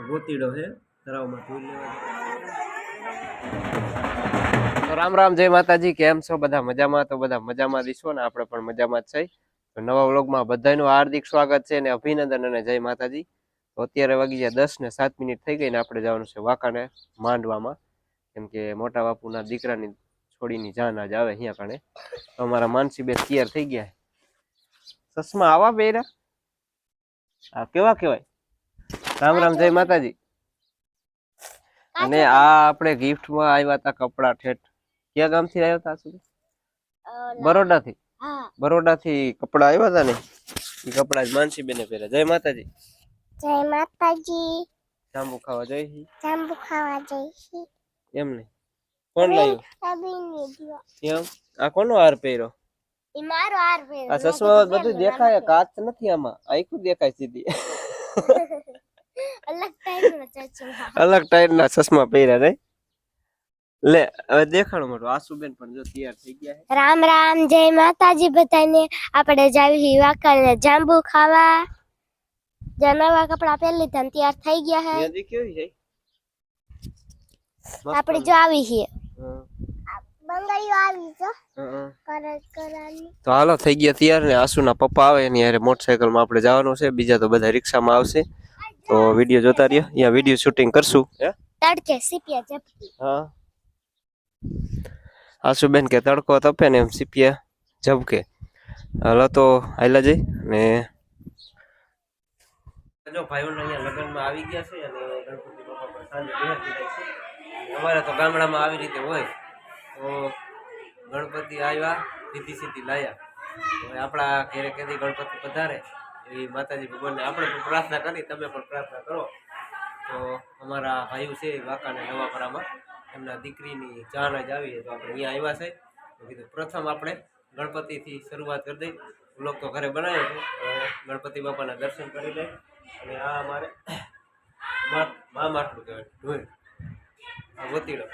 ગોતીડો છે તળાવમાં ધૂળ લેવા. તો રામ રામ, જય માતાજી. કેમ છો બધા? મજામાં? તો બધા મજામાં દીશો ને આપણે પણ મજામાં જ છે. તો નવા વ્લોગમાં બધાનું હાર્દિક સ્વાગત છે ને અભિનંદન અને જય માતાજી. તો અત્યારે વાગી ગયા 10:07 થઈ ગઈ ને આપણે જવાનું છે વાંકાને માંડવામાં, કેમ કે મોટા બાપુના દીકરાની છોડીની જાન આજ આવે અહીંયા કણે. તો અમારા માનસી બેન તૈયાર થઈ ગયા. ચશ્મા આવા બેરા આ કેવા કહેવાય? રામ રામ, જય માતાજી. અને આ આપણે ગિફ્ટમાં આવ્યા હતા કપડા ઠેઠ. ક્યાં ગામથી આવ્યા હતા સુધી? બરોડાથી. બરોડાથી કપડા આવ્યા હતા ને, એ કપડા માનસી બેને પહેર્યા. જય માતાજી. જય માતાજી. જાંબુ ખાવા જઈ? જાંબુ ખાવા જઈશી. એમ નહીં, કોણ લાવ્યું? એમ, આ કોનો હાર પહેર્યો? ઈ મારો હાર પહેર્યો. આ ચશ્મા બધું દેખાય, કાચ નથી આમાં, આખું દેખાય સીધી. અલગ ટાઈપના ચશ્મા પહેર્યા નહીં. લે હવે દેખાડો મોટો. આસુબેન પણ જો તૈયાર થઈ ગયા છે. રામ રામ, જય માતાજી બધાને. આપણે જાવી વાંકાને જાંબુ ખાવા. નવા કપડા પહેરી લીધા, તૈયાર થઈ ગયા છે. યાદી કેવી છે? આપણે જો આવી છે બંગડીઓ આવી છે કરાની. તો હાલો થઈ ગયા તૈયાર ને આસુના પપ્પા આવે એની હારે મોટરસાઇકલમાં આપણે જવાનું છે. બીજા તો બધા રિક્ષામાં આવશે. તો વિડિયો જોતા રહ્યો, અહીંયા વિડિયો શૂટિંગ કરશું. હે તડકે સીપિયા ઝપકી. હા, આસુબેન કે તડકો તપે ને એમ સીપિયા ઝબકે. હાલો તો હાઈલા જઈ ને જો ભાઈઓને અહીંયા લગ્નમાં આવી ગયા છે અને ગણપતિ બાપા પણ સાંજે બેહતી રહે છે. અમારે તો ગામડામાં આવી રીતે હોય. તો ગણપતિ આવ્યા, સીધી સીધી લાયા. હવે આપણા ઘેરે કેદી ગણપતિ પધારે એવી માતાજી ભગવાનને આપણે પણ પ્રાર્થના કરી, તમે પણ પ્રાર્થના કરો. તો અમારા ભાઈઓ છે વાંકાને નવાપરામાં, એમના દીકરીની જાન જ આવી તો આપણે અહીંયા આવ્યા છે. તો કીધું પ્રથમ આપણે ગણપતિથી શરૂઆત કરી દઈ. વ્લોગ તો ઘરે બનાવ્યો હતો, ગણપતિ બાપાના દર્શન કરી લઈ. અને આ અમારે મા માટલું કહેવાય, ઢોળ આ ગોતીડો.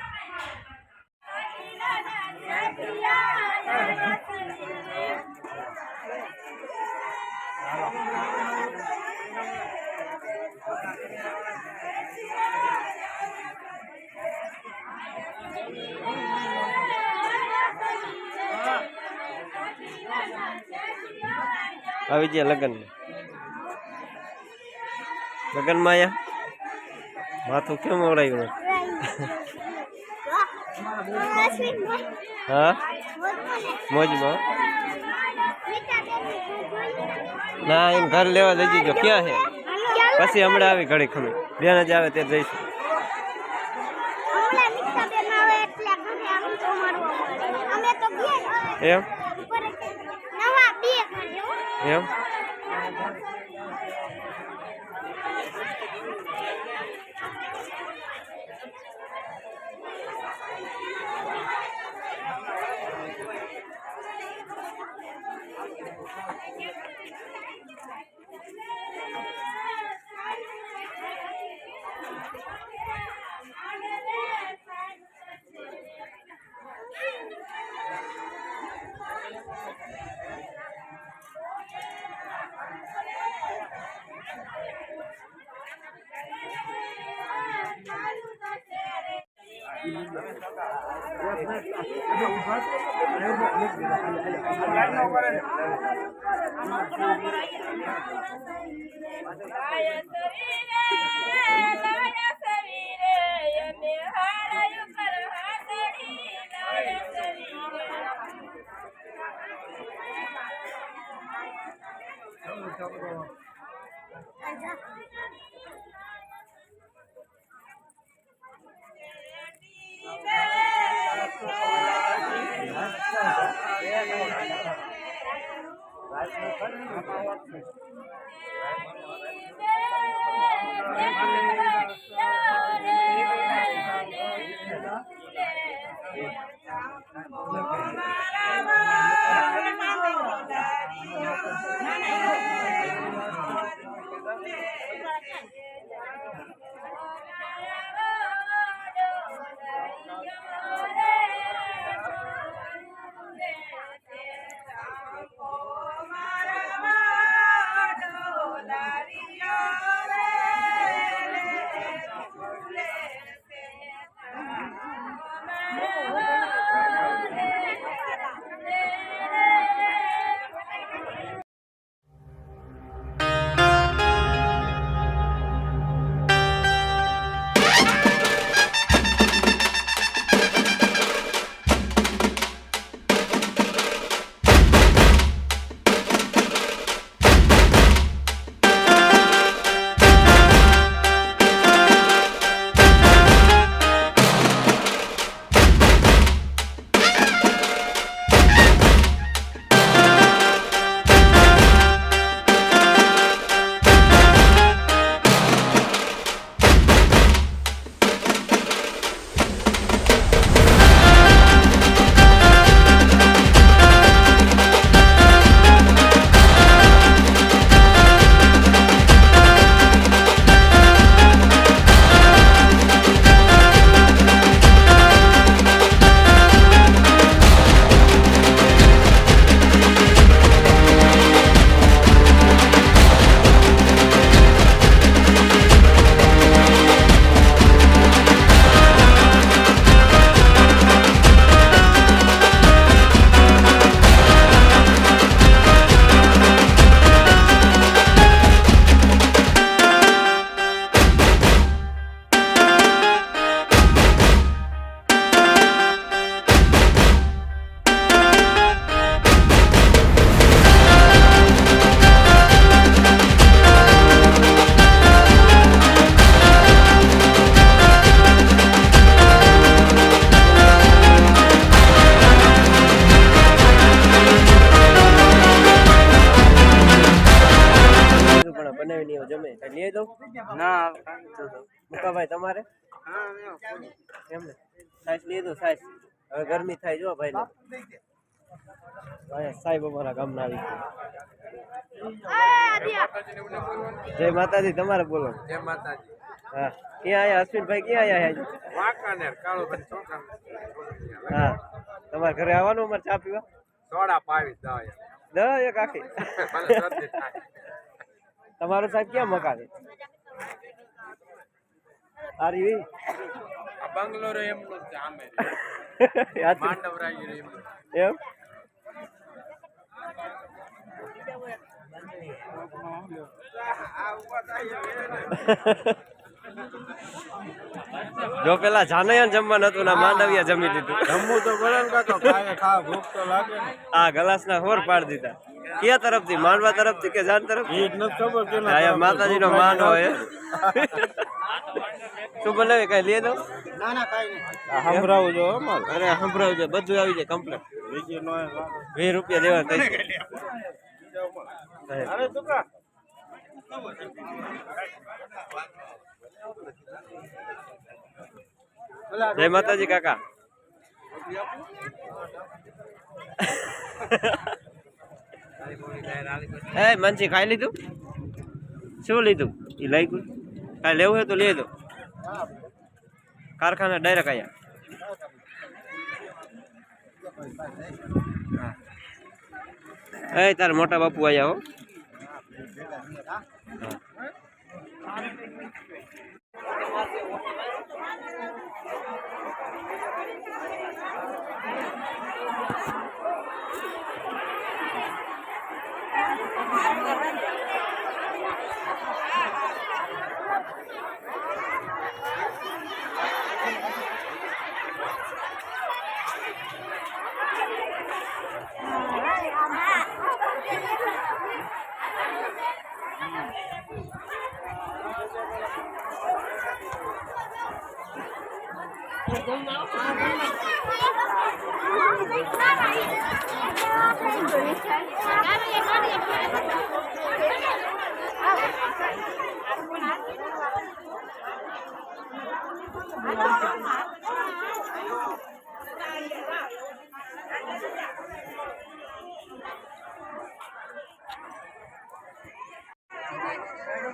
આવી ગયા લગ્નમાં આયા. માથું કેમ ઓળાયું? હા, મોજમાં. ના, એમ ઘર લેવા લઈ જજો. ક્યાં છે? પછી હમણાં આવી ઘડી ખમી બેન જ આવે ત્યારે જઈશું. એમ એમ મુકાભાઈ તમારે એમ ને સાઈઝ લીધું સાઈઝ હવે ગરમી થાય જો ભાઈ ને સાહેબ અમારા ગામના આવી જય માતાજી તમારે બોલો જય માતાજી હા ક્યાં આયા અશ્વિનભાઈ ક્યાં આયા વાંકાનેર કાળુભાઈ ચોકા હા તમારે ઘરે આવવાનું અમારે ચા પીવા સોડા પાવી દવા એક આખી તમારું સાહેબ ક્યાં મકાન આરી આ બંગલોરો એમનું જ આમે માંડવરાઈ એમનું એમ જો પેલા જાનૈયા જમવાનું હતું ના માંડવિયા જમી દીધું જમવું તો પડે ને કાકા ખાય ખા ભૂખ તો લાગે ને આ ગલાસ ના હોર પાડી દીધા ક્યાં તરફથી માંડવા તરફથી કે જાન તરફથી એ નથી ખબર કે અહીંયા માતાજી નો માંડવો હોય શું બનાવે કઈ લે દો ના ના કાઈ નહીં સંભળાવું જો અમાર અરે સંભળાવજો બધું આવી જાય કમ્પ્લીટ બીજી નો 20 રૂપિયા દેવા કઈ અરે તુકા જય માતાજી કાકા એ મંચી ખાઈ લીધું શું લીધું એ લઈ ગયું કાંઈ લેવું હોય તો લઈ દો કારખાના ડાયરેક્ટ આયા તાર મોટા બાપુ આયા હો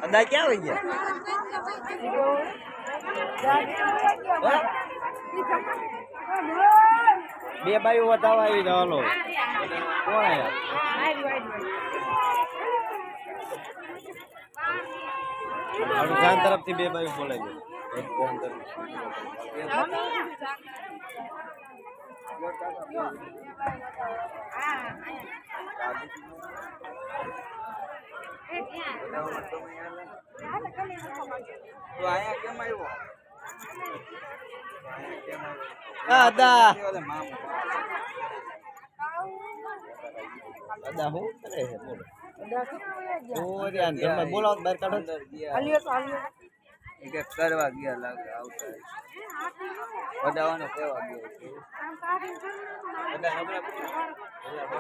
અદા ક્યાં આવી ગયા બે બાયું વધાવા આવી જવાનો કોણ આયા જાન તરફથી બે બાયું બોલાય દાદા દાદા હું કરે છે બોલો બોલાવો બહાર કાઢો કરવા ગયા લાગે આવતા વધાવાનો કેવા ગયો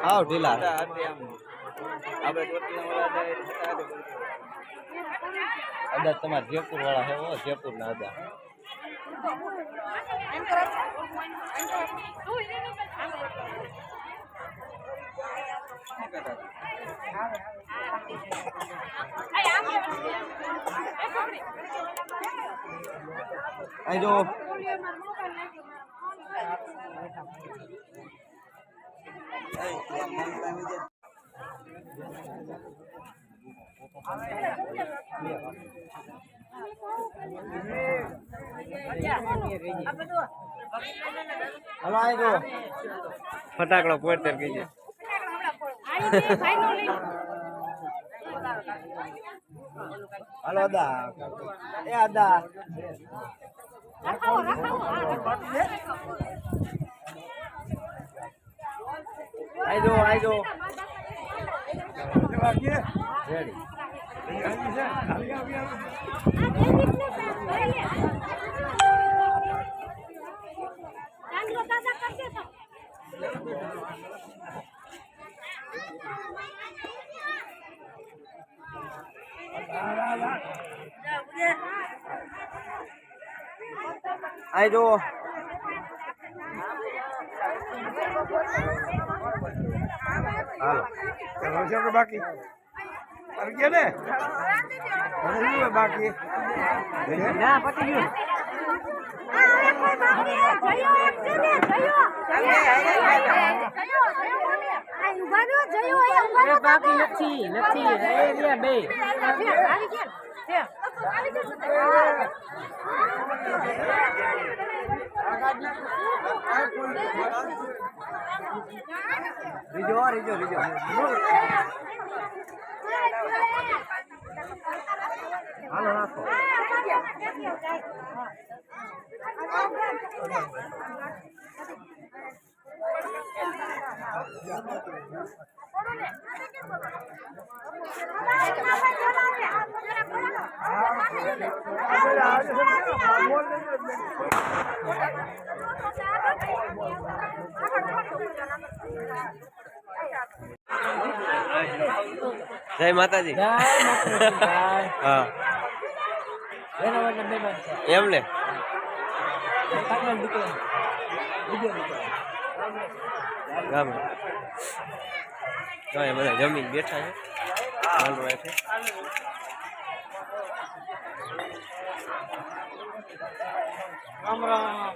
આવ ઢીલા અદા તમારા જયપુર વાળા હે જયપુર ના અદા અહીં જો હલો અહીં જો ફટાકડો પોતે કહી જાય હલો અદા એ અદા આઈ જો રેડી આઈ જો હાલો ચલો છે કે બાકી આવી ગયા ને બાકી ના પતી ગયું બાકી નથી બે રીજો હાલો નાખો જય માતાજી હા એમ ને બધા જમીન બેઠા છે રામ રામ